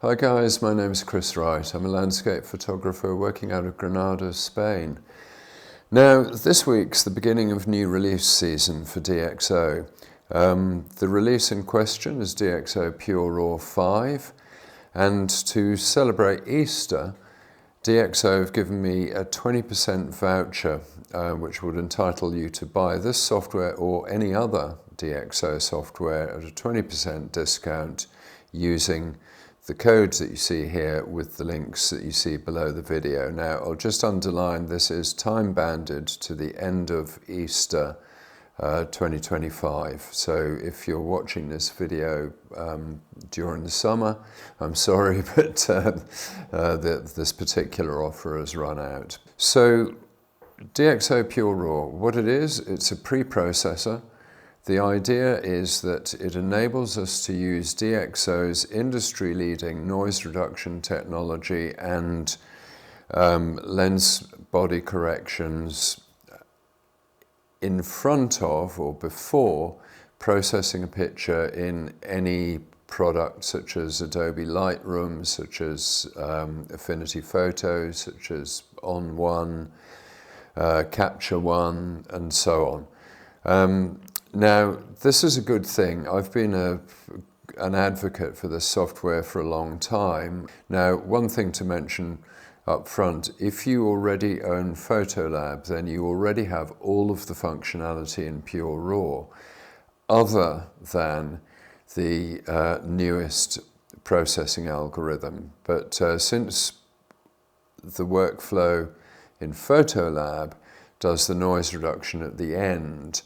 Hi guys, my name is Chris Wright. I'm a landscape photographer working out of Granada, Spain. Now, this week's the beginning of new release season for DxO. The release in question is DxO PureRAW 5, and to celebrate Easter, DxO have given me a 20% voucher which would entitle you to buy this software or any other DxO software at a 20% discount using the codes that you see here with the links that you see below the video. Now, I'll just underline this is time-banded to the end of Easter 2025. So if you're watching this video during the summer, I'm sorry, but this particular offer has run out. So DxO PureRAW, what it is, it's a preprocessor. The idea is that it enables us to use DxO's industry-leading noise reduction technology and lens body corrections in front of or before processing a picture in any product such as Adobe Lightroom, such as Affinity Photo, such as On1, Capture One, and so on. Now, this is a good thing. I've been an advocate for this software for a long time. Now, one thing to mention up front, if you already own Photolab, then you already have all of the functionality in PureRAW, other than the newest processing algorithm. But since the workflow in Photolab does the noise reduction at the end,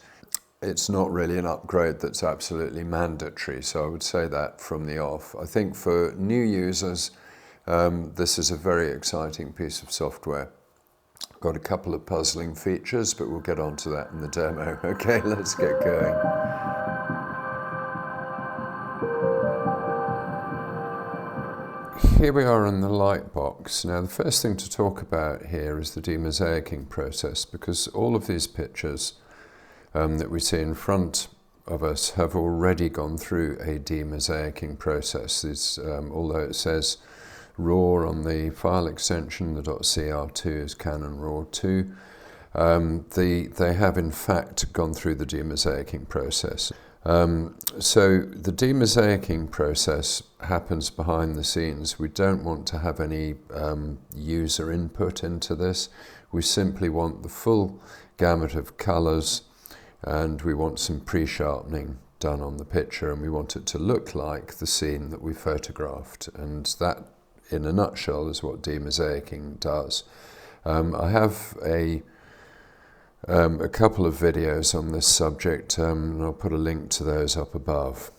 it's not really an upgrade that's absolutely mandatory, so I would say that from the off. I think for new users, this is a very exciting piece of software. Got a couple of puzzling features, but we'll get onto that in the demo. Okay, let's get going. Here we are in the light box. Now, the first thing to talk about here is the demosaicing process, because all of these pictures that we see in front of us have already gone through a demosaicing process. Although it says RAW on the file extension, the .cr2 is Canon RAW 2, they have in fact gone through the demosaicing process. So the demosaicing process happens behind the scenes. We don't want to have any user input into this. We simply want the full gamut of colors, and we want some pre-sharpening done on the picture, and we want it to look like the scene that we photographed. And that, in a nutshell, is what demosaicing does. I have a couple of videos on this subject, and I'll put a link to those up above.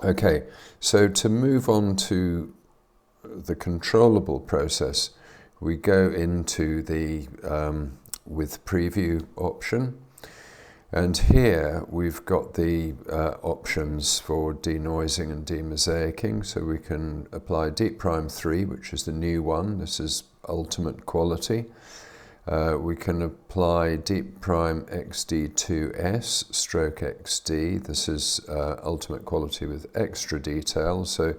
Okay, so to move on to the controllable process, we go into the with preview option, and here we've got the options for denoising and demosaicing. So we can apply DeepPRIME 3, which is the new one. This is ultimate quality. We can apply DeepPRIME XD2S stroke XD. This is ultimate quality with extra detail. So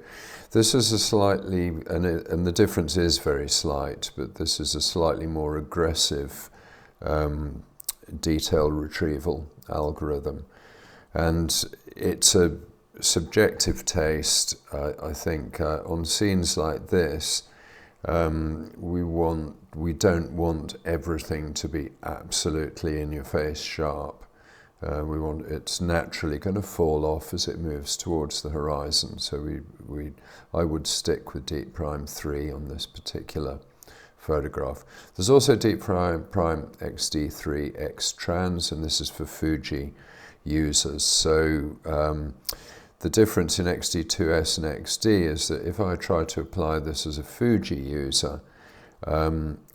this is a slightly, and the difference is very slight, but this is a slightly more aggressive detail retrieval algorithm, and it's a subjective taste. I think on scenes like this, we don't want everything to be absolutely in your face sharp. We want it's naturally going to fall off as it moves towards the horizon. So I would stick with DeepPRIME 3 on this particular photograph. There's also DeepPRIME XD3 X-Trans, and this is for Fuji users. So the difference in XD2S and XD is that if I try to apply this as a Fuji user,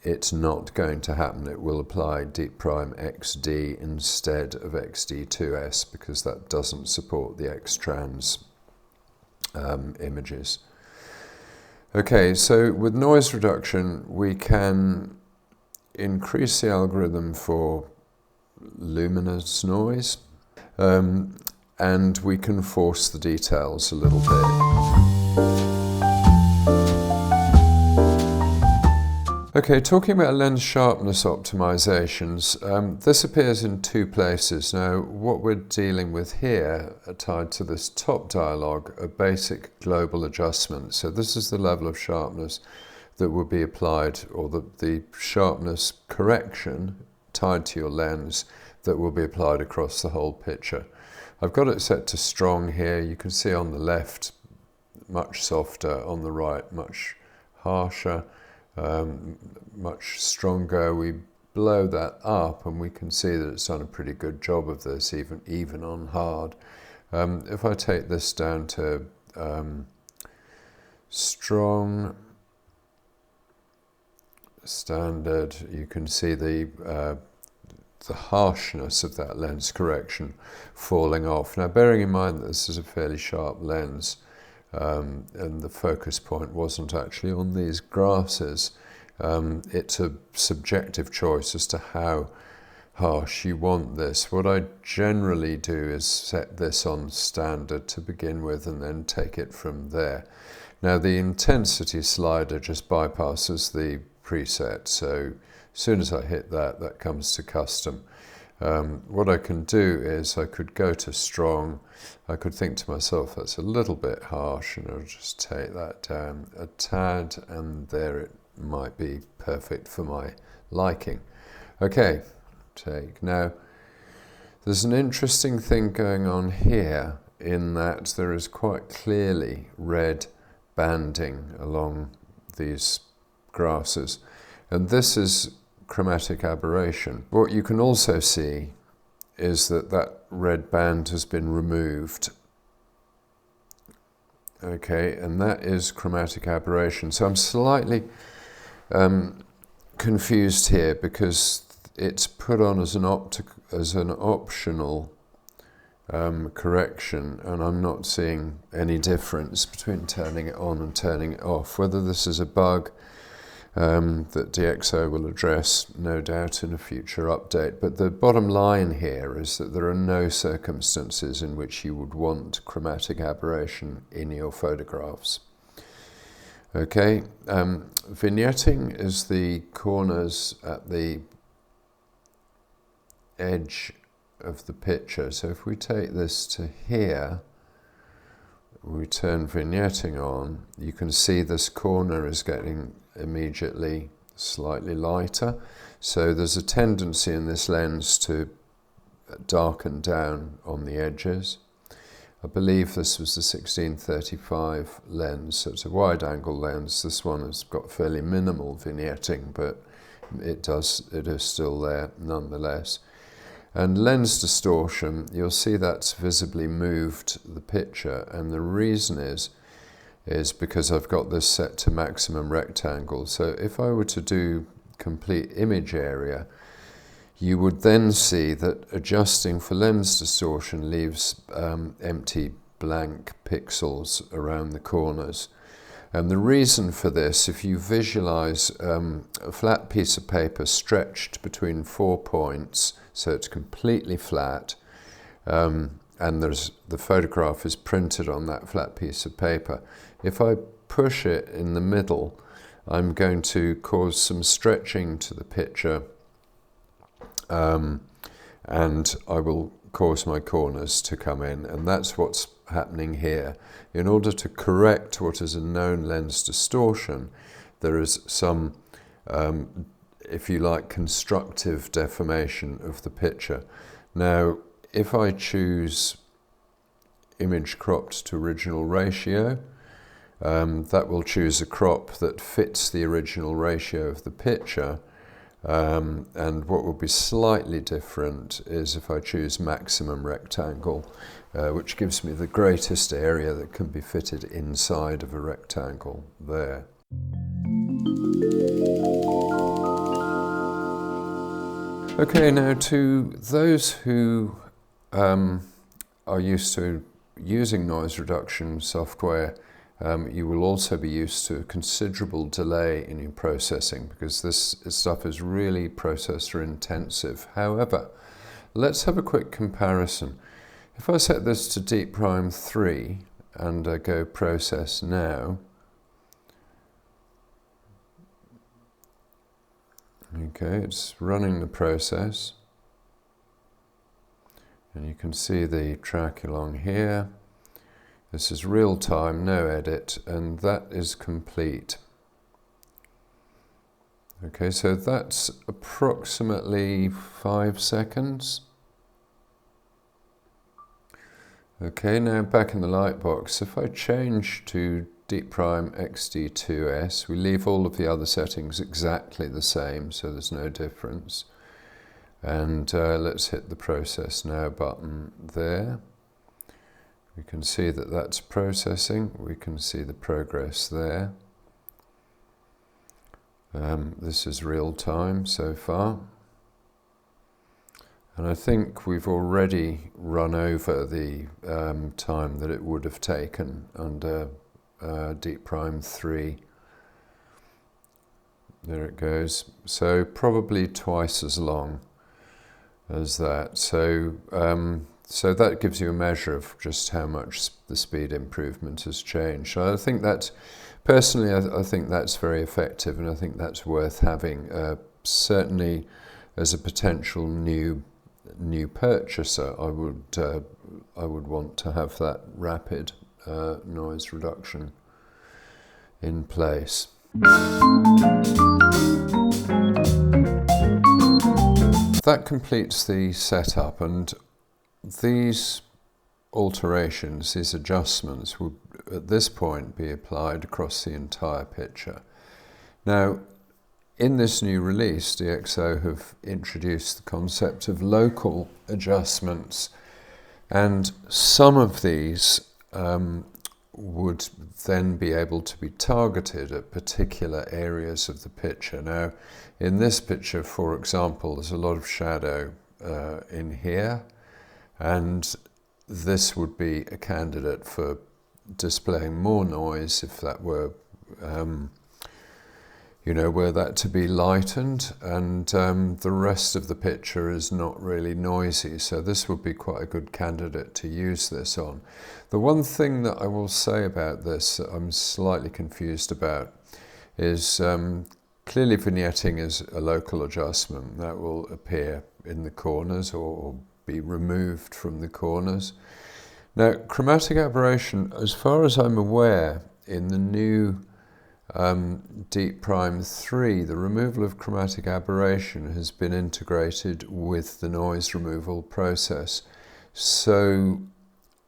it's not going to happen. It will apply DeepPRIME XD instead of XD2S because that doesn't support the X-Trans images. Okay, so with noise reduction, we can increase the algorithm for luminous noise, and we can force the details a little bit. Okay, talking about lens sharpness optimizations, this appears in two places. Now, what we're dealing with here, tied to this top dialog, are basic global adjustments. So this is the level of sharpness that would be applied, or the sharpness correction tied to your lens that will be applied across the whole picture. I've got it set to strong here. You can see on the left, much softer, on the right, much harsher. Much stronger. We blow that up and we can see that it's done a pretty good job of this, even on hard. If I take this down to strong, standard, you can see the harshness of that lens correction falling off. Now, bearing in mind that this is a fairly sharp lens, and the focus point wasn't actually on these grasses. It's a subjective choice as to how harsh you want this. What I generally do is set this on standard to begin with and then take it from there. Now, the intensity slider just bypasses the preset, so as soon as I hit that, that comes to custom. What I can do is I could go to strong. I could think to myself, that's a little bit harsh, and I'll just take that down a tad, and there it might be perfect for my liking. Okay, take. Now, there's an interesting thing going on here in that there is quite clearly red banding along these grasses, and this is chromatic aberration. What you can also see is that that red band has been removed. Okay, and that is chromatic aberration. So I'm slightly confused here because it's put on as an optional correction, and I'm not seeing any difference between turning it on and turning it off. Whether this is a bug that DxO will address, no doubt, in a future update. But the bottom line here is that there are no circumstances in which you would want chromatic aberration in your photographs. Okay, vignetting is the corners at the edge of the picture. So if we take this to here, we turn vignetting on, you can see this corner is getting immediately slightly lighter. So there's a tendency in this lens to darken down on the edges. I believe this was the 1635 lens, so it's a wide angle lens. This one has got fairly minimal vignetting, but it is still there nonetheless. And lens distortion, you'll see that's visibly moved the picture, and the reason is because I've got this set to maximum rectangle. So if I were to do complete image area, you would then see that adjusting for lens distortion leaves empty blank pixels around the corners. And the reason for this, if you visualize a flat piece of paper stretched between 4 points, so it's completely flat, and the photograph is printed on that flat piece of paper. If I push it in the middle, I'm going to cause some stretching to the picture, and I will cause my corners to come in, and that's what's happening here. In order to correct what is a known lens distortion, there is some, if you like, constructive deformation of the picture. Now, if I choose image cropped to original ratio, that will choose a crop that fits the original ratio of the picture. And what will be slightly different is if I choose maximum rectangle, which gives me the greatest area that can be fitted inside of a rectangle there. Okay, now to those who are used to using noise reduction software, you will also be used to a considerable delay in your processing, because this stuff is really processor intensive. However, let's have a quick comparison. If I set this to DeepPRIME 3 and I go process now, Okay, it's running the process. And you can see the track along here. This is real time, no edit, and that is complete. Okay, so that's approximately 5 seconds. Okay, now back in the lightbox, if I change to DeepPRIME XD2S, we leave all of the other settings exactly the same, so there's no difference. And let's hit the Process Now button there. We can see that that's processing. We can see the progress there. This is real time so far. And I think we've already run over the time that it would have taken under DeepPRIME 3. There it goes. So probably twice as long as that. So that gives you a measure of just how much the speed improvement has changed. So I think that's, personally, I think that's very effective, and I think that's worth having, certainly as a potential new purchaser. I would want to have that rapid noise reduction in place. That completes the setup, and these alterations, these adjustments, would at this point be applied across the entire picture. Now, in this new release, DxO have introduced the concept of local adjustments, and some of these would then be able to be targeted at particular areas of the picture. Now, in this picture, for example, there's a lot of shadow in here, and this would be a candidate for displaying more noise if that were were that to be lightened, and the rest of the picture is not really noisy, so this would be quite a good candidate to use this on. The one thing that I will say about this that I'm slightly confused about is clearly vignetting is a local adjustment that will appear in the corners or be removed from the corners. Now, chromatic aberration, as far as I'm aware, in the new DeepPRIME 3, the removal of chromatic aberration has been integrated with the noise removal process. So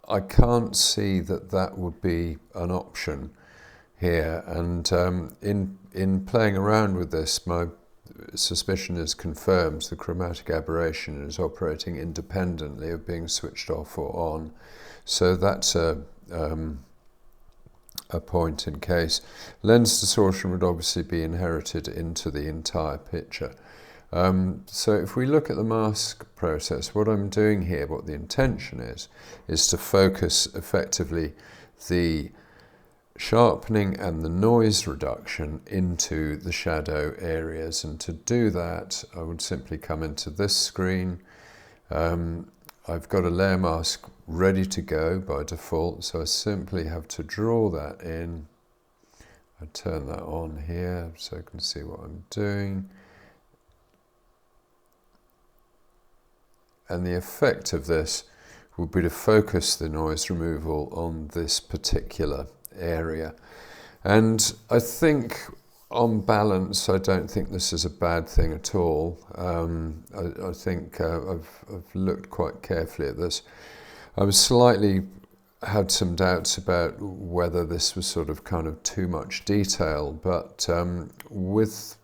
I can't see that that would be an option here. And in playing around with this, my suspicion is confirmed. The chromatic aberration is operating independently of being switched off or on. So that's a point in case. Lens distortion would obviously be inherited into the entire picture. So if we look at the mask process, what I'm doing here, what the intention is to focus effectively the sharpening and the noise reduction into the shadow areas. And to do that, I would simply come into this screen. I've got a layer mask ready to go by default, so I simply have to draw that in. I turn that on here so I can see what I'm doing. And the effect of this would be to focus the noise removal on this particular area. And I think, on balance, I don't think this is a bad thing at all. I think I've looked quite carefully at this. I was slightly had some doubts about whether this was sort of kind of too much detail, but with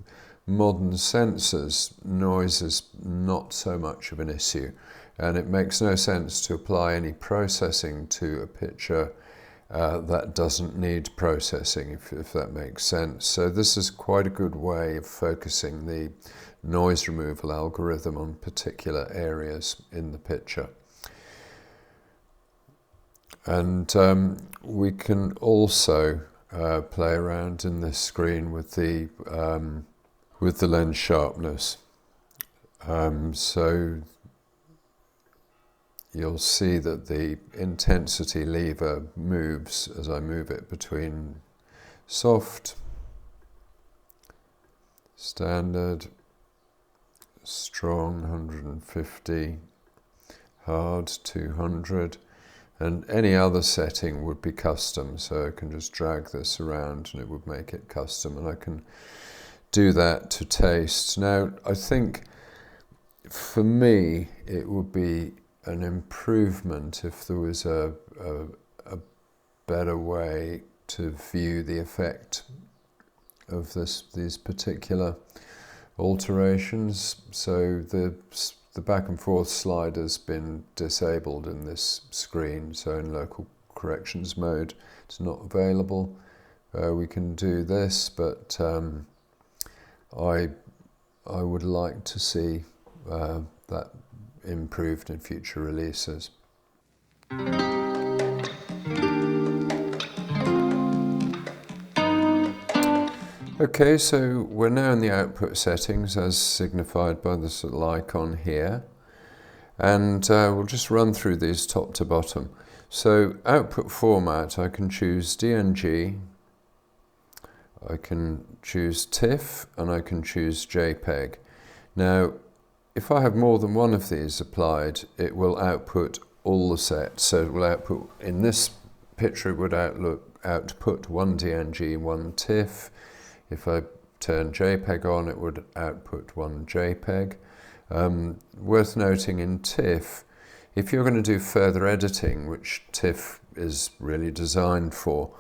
modern sensors, noise is not so much of an issue, and it makes no sense to apply any processing to a picture that doesn't need processing, if that makes sense. So this is quite a good way of focusing the noise removal algorithm on particular areas in the picture. And we can also play around in this screen with the lens sharpness. So you'll see that the intensity lever moves as I move it between soft, standard, strong 150, hard 200, and any other setting would be custom, so I can just drag this around and it would make it custom, and I can do that to taste. Now I think for me it would be an improvement if there was a better way to view the effect of these particular alterations. So the back and forth slide has been disabled in this screen, so in local corrections mode it's not available. We can do this, but I would like to see that improved in future releases. Okay, so we're now in the output settings as signified by this little icon here, and we'll just run through these top to bottom. So output format, I can choose DNG, I can choose TIFF, and I can choose JPEG. Now if I have more than one of these applied, it will output all the sets. So it will output, in this picture it would output one DNG, one TIFF. If I turn JPEG on, it would output one JPEG. Worth noting in TIFF, if you're going to do further editing, which TIFF is really designed for,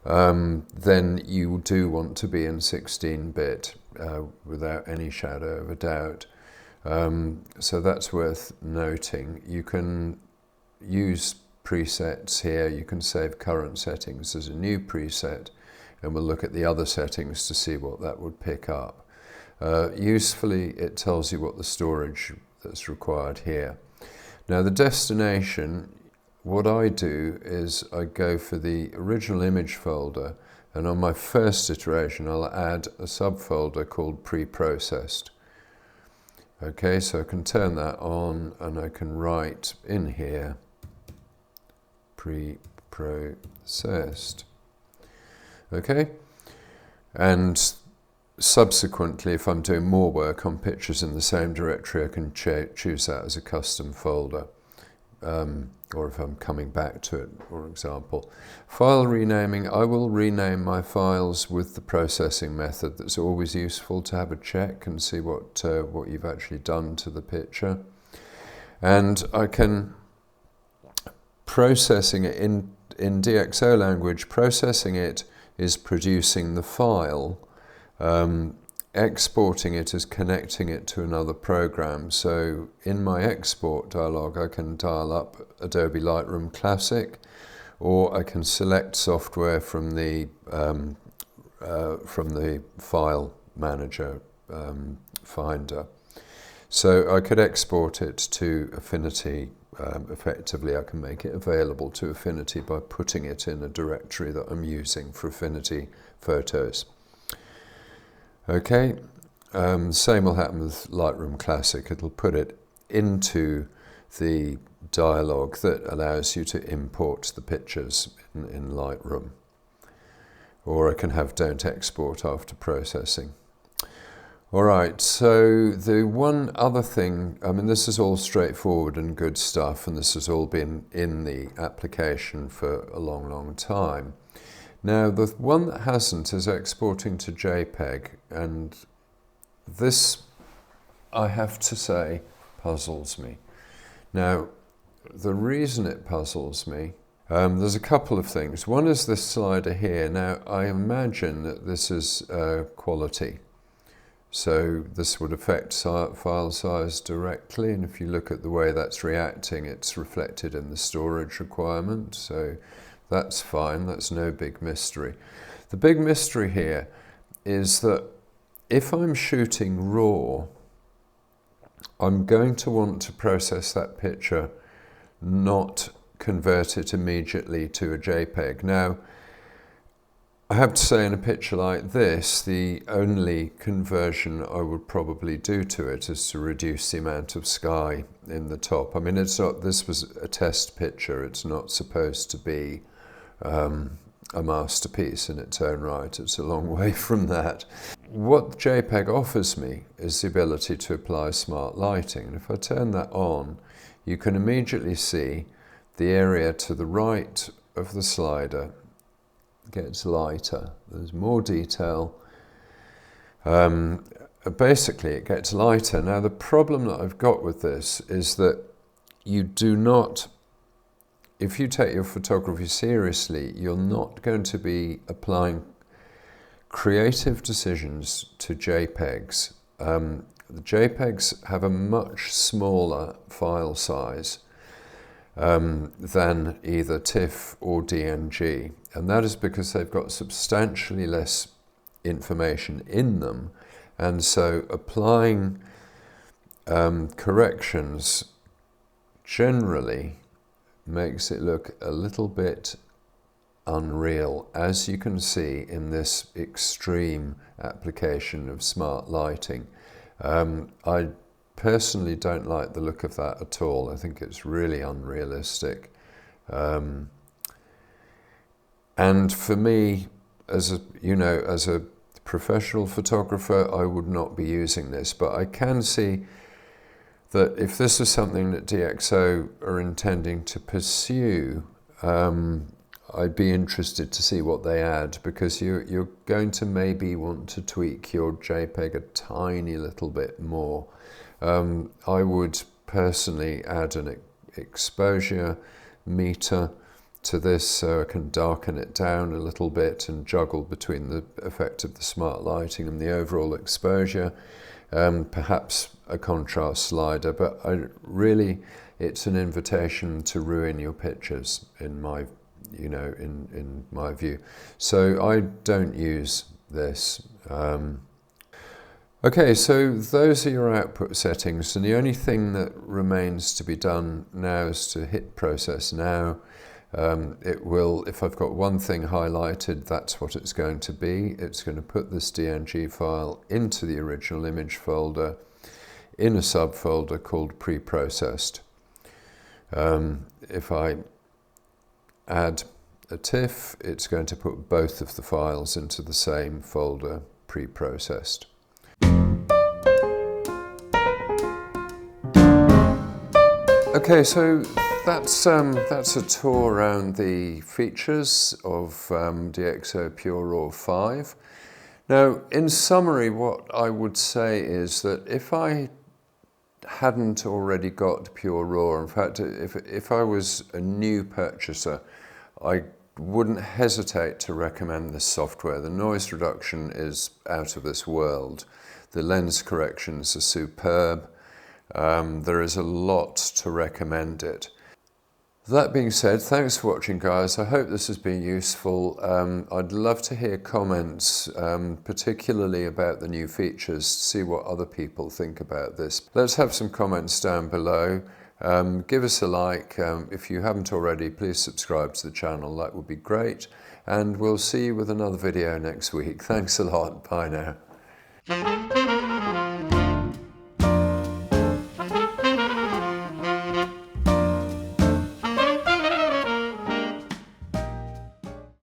then you do want to be in 16-bit without any shadow of a doubt. So that's worth noting. You can use presets here. You can save current settings as a new preset, and we'll look at the other settings to see what that would pick up. Usefully, it tells you what the storage that's required here. Now the destination, what I do is I go for the original image folder, and on my first iteration I'll add a subfolder called pre-processed. Okay, so I can turn that on and I can write in here pre-processed. Okay, and subsequently, if I'm doing more work on pictures in the same directory, I can choose that as a custom folder, or if I'm coming back to it, for example. File renaming, I will rename my files with the processing method. That's always useful to have a check and see what you've actually done to the picture. And I can, processing it in DxO language, processing it is producing the file, exporting it is connecting it to another program. So in my export dialog, I can dial up Adobe Lightroom Classic, or I can select software from the file manager finder. So I could export it to Affinity. Effectively, I can make it available to Affinity by putting it in a directory that I'm using for Affinity photos. Okay, same will happen with Lightroom Classic. It'll put it into the dialog that allows you to import the pictures in Lightroom. Or I can have don't export after processing. All right, so the one other thing, I mean, this is all straightforward and good stuff, and this has all been in the application for a long, long time. Now, the one that hasn't is exporting to JPEG, and this, I have to say, puzzles me. Now, the reason it puzzles me, there's a couple of things. One is this slider here. Now, I imagine that this is quality. So this would affect file size directly, and if you look at the way that's reacting, it's reflected in the storage requirement, so that's fine, that's no big mystery. The big mystery here is that if I'm shooting RAW, I'm going to want to process that picture, not convert it immediately to a JPEG. Now, I have to say, in a picture like this, the only conversion I would probably do to it is to reduce the amount of sky in the top. I mean, it's not, this was a test picture. It's not supposed to be a masterpiece in its own right. It's a long way from that. what JPEG offers me is the ability to apply smart lighting. And if I turn that on, you can immediately see the area to the right of the slider gets lighter. There's more detail. Basically, it gets lighter. Now, the problem that I've got with this is that you do not, if you take your photography seriously, you're not going to be applying creative decisions to JPEGs. The JPEGs have a much smaller file size than either TIFF or DNG, and that is because they've got substantially less information in them, and so applying corrections generally makes it look a little bit unreal, as you can see in this extreme application of smart lighting. I personally don't like the look of that at all. I think it's really unrealistic. And for me, as a professional photographer, I would not be using this, but I can see that if this is something that DxO are intending to pursue, I'd be interested to see what they add, because you're going to maybe want to tweak your JPEG a tiny little bit more. I would personally add an exposure meter to this so I can darken it down a little bit and juggle between the effect of the smart lighting and the overall exposure. Perhaps a contrast slider, but it's an invitation to ruin your pictures in my view. So I don't use this. Okay, so those are your output settings, and the only thing that remains to be done now is to hit process now. It will, if I've got one thing highlighted, that's what it's going to be. It's going to put this DNG file into the original image folder in a subfolder called pre-processed. If I add a TIFF, it's going to put both of the files into the same folder, pre-processed. Okay, so that's a tour around the features of DxO PureRAW 5. Now, in summary, what I would say is that if I hadn't already got PureRAW, in fact, if I was a new purchaser, I wouldn't hesitate to recommend this software. The noise reduction is out of this world. The lens corrections are superb. There is a lot to recommend it. That being said, thanks for watching, guys. I hope this has been useful. I'd love to hear comments, particularly about the new features, to see what other people think about this. Let's have some comments down below. Give us a like. If you haven't already, please subscribe to the channel. That would be great. And we'll see you with another video next week. Thanks a lot. Bye now.